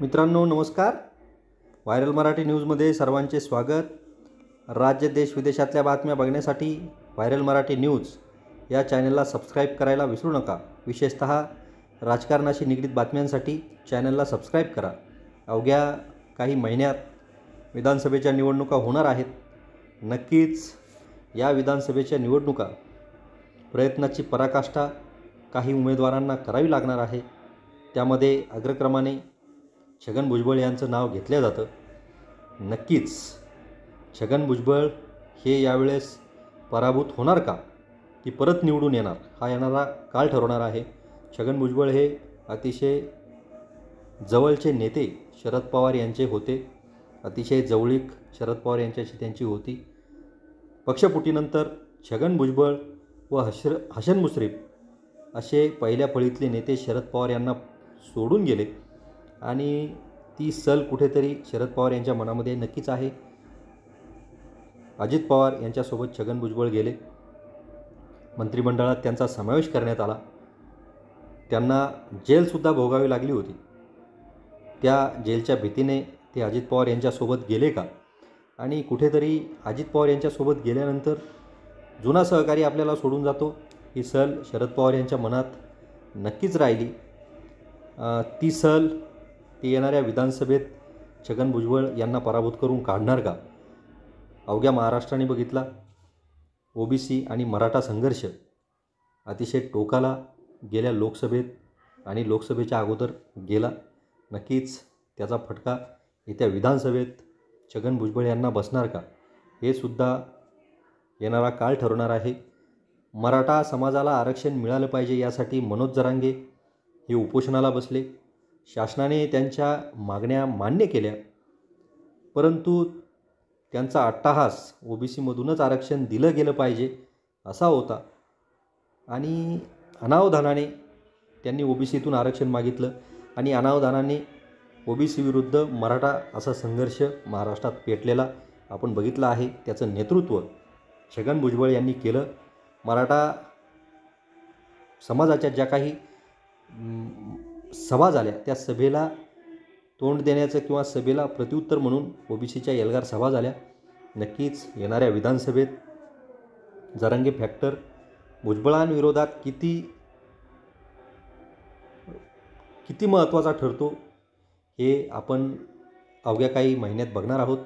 मित्रांनो नमस्कार. व्हायरल मराठी न्यूजमध्ये सर्वांचे स्वागत. राज्य देश विदेशातल्या बातम्या बघण्यासाठी व्हायरल मराठी न्यूज या चॅनलला सबस्क्राईब करायला विसरू नका. विशेषतः राजकारणाशी निगडीत बातम्यांसाठी चॅनलला सबस्क्राईब करा. अवघ्या काही महिन्यात विधानसभेच्या निवडणुका होणार आहेत. नक्कीच या विधानसभेच्या निवडणुका प्रयत्नाची पराकाष्ठा काही उमेदवारांना करावी लागणार आहे. त्यामध्ये अग्रक्रमाने छगन भुजबळ यांचं नाव घेतलं जातं. नक्कीच छगन भुजबळ हे यावेळेस पराभूत होणार का की परत निवडून येणार हा येणारा काळ ठरवणार आहे. छगन भुजबळ हे अतिशय जवळचे नेते शरद पवार यांचे होते. अतिशय जवळीक शरद पवार यांच्याशी त्यांची होती. पक्षफुटीनंतर छगन भुजबळ व हसन मुश्रीफ असे पहिल्या फळीतले नेते शरद पवार यांना सोडून गेले आणि ती सल कुठेतरी शरद पवार यांच्या मनामध्ये नक्कीच आहे. अजित पवार यांच्यासोबत छगन भुजबळ गेले. मंत्रिमंडळात त्यांचा समावेश करण्यात आला. त्यांना जेलसुद्धा भोगावी लागली होती. त्या जेलच्या भीतीने ते अजित पवार यांच्यासोबत गेले का आणि कुठेतरी अजित पवार यांच्यासोबत गेल्यानंतर जुना सहकारी आपल्याला सोडून जातो ही सल शरद पवार यांच्या मनात नक्कीच राहिली. ती सल ती येणाऱ्या विधानसभेत छगन भुजबळ यांना पराभूत करून काढणार का? अवघ्या महाराष्ट्राने बघितला ओबीसी आणि मराठा संघर्ष अतिशय टोकाला गेल्या लोकसभेत आणि लोकसभेच्या अगोदर गेला. नक्कीच त्याचा फटका येत्या विधानसभेत छगन भुजबळ यांना बसणार का हे सुद्धा येणारा काळ ठरवणार आहे. मराठा समाजाला आरक्षण मिळालं पाहिजे यासाठी मनोज जरांगे हे उपोषणाला बसले. शासनाने त्यांच्या मागण्या मान्य केल्या, परंतु त्यांचा अट्टाहास ओबीसीमधूनच आरक्षण दिलं गेलं पाहिजे असा होता आणि अनावधानाने त्यांनी ओबीसीतून आरक्षण मागितलं आणि अनावधानाने ओबीसी विरुद्ध मराठा असा संघर्ष महाराष्ट्रात पेटलेला आपण बघितला आहे. त्याचं नेतृत्व छगन भुजबळ यांनी केलं. मराठा समाजाच्या ज्या काही सभा झाल्या त्या सभेला तोंड देण्याचं किंवा सभेला प्रत्युत्तर म्हणून ओबीसीच्या एल्गार सभा झाल्या. नक्कीच येणाऱ्या विधानसभेत जरांगे फॅक्टर भुजबळांविरोधात किती महत्त्वाचा ठरतो हे आपण अवघ्या काही महिन्यात बघणार आहोत.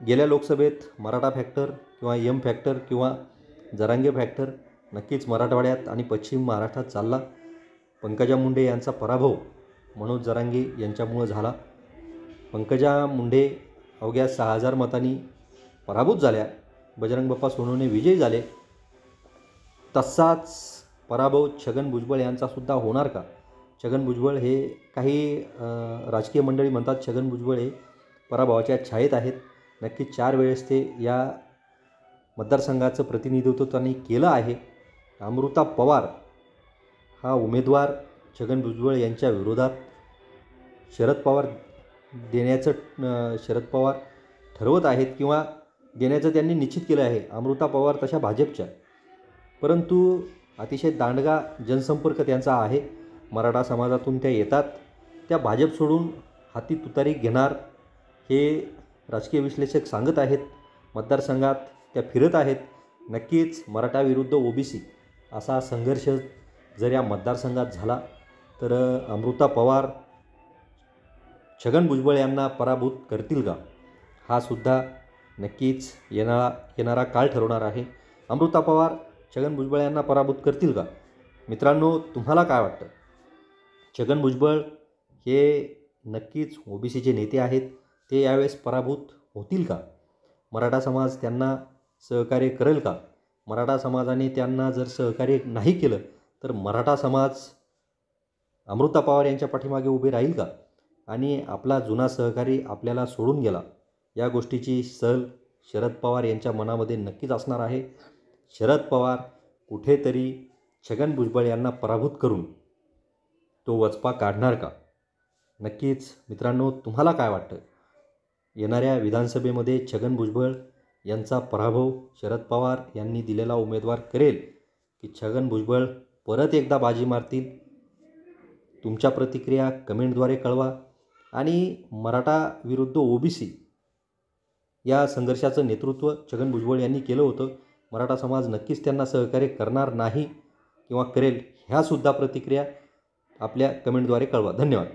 गेल्या लोकसभेत मराठा फॅक्टर किंवा एम फॅक्टर किंवा जरांगे फॅक्टर नक्कीच मराठवाड्यात आणि पश्चिम महाराष्ट्रात चालला. पंकजा मुंडे यांचा पराभव मनोज जरांगे यांच्यामुळं झाला. पंकजा मुंडे अवघ्या 6,000 मतांनी पराभूत झाल्या. बजरंग बाप्पा सोनवणे विजयी झाले. तसाच पराभव छगन भुजबळ यांचासुद्धा होणार का? छगन भुजबळ हे काही राजकीय मंडळी म्हणतात छगन भुजबळ हे पराभवाच्या छायेत आहेत. नक्कीच 4 वेळेस ते या मतदारसंघाचं प्रतिनिधित्व त्यांनी केलं आहे. अमृता पवार हा उमेदवार छगन भुजबळ यांच्या विरोधात शरद पवार ठरवत आहेत किंवा देण्याचं त्यांनी निश्चित केलं आहे. अमृता पवार तशा भाजपच्या, परंतु अतिशय दांडगा जनसंपर्क त्यांचा आहे. मराठा समाजातून त्या येतात. त्या भाजप सोडून हाती तुतारी घेणार हे राजकीय विश्लेषक सांगत आहेत. मतदारसंघात त्या फिरत आहेत. नक्कीच मराठा विरुद्ध ओबीसी असा संघर्ष जर या मतदारसंघात झाला तर अमृता पवार छगन भुजबळ यांना पराभूत करतील का हा सुद्धा नक्कीच येणारा काळ ठरवणार आहे. अमृता पवार छगन भुजबळ यांना पराभूत करतील का? मित्रांनो तुम्हाला काय वाटतं? छगन भुजबळ हे नक्कीच ओबीसीचे नेते आहेत. ते यावेळेस पराभूत होतील का? मराठा समाज त्यांना सहकार्य करेल का? मराठा समाजाने त्यांना जर सहकार्य नाही केलं तर मराठा समाज अमृता पवार यांच्या पाठीमागे उभे राहील का? आणि आपला जुना सहकारी आपल्याला सोडून गेला या गोष्टीची सल शरद पवार यांच्या मनामध्ये नक्कीच असणार आहे. शरद पवार कुठेतरी छगन भुजबळ यांना पराभूत करून तो वचपा काढणार का? नक्कीच मित्रांनो तुम्हाला काय वाटतं? येणाऱ्या विधानसभेमध्ये छगन भुजबळ यांचा पराभव शरद पवार यांनी दिलेला उमेदवार करेल की छगन भुजबळ परत एकदा बाजी मारतील तुमच्या प्रतिक्रिया कमेंटद्वारे कळवा आणि मराठा विरुद्ध OBC या संघर्षाचं नेतृत्व छगन भुजबळ यांनी केलं होतं. मराठा समाज नक्कीच त्यांना सहकार्य करणार नाही किंवा करेल ह्यासुद्धा प्रतिक्रिया आपल्या कमेंटद्वारे कळवा. धन्यवाद.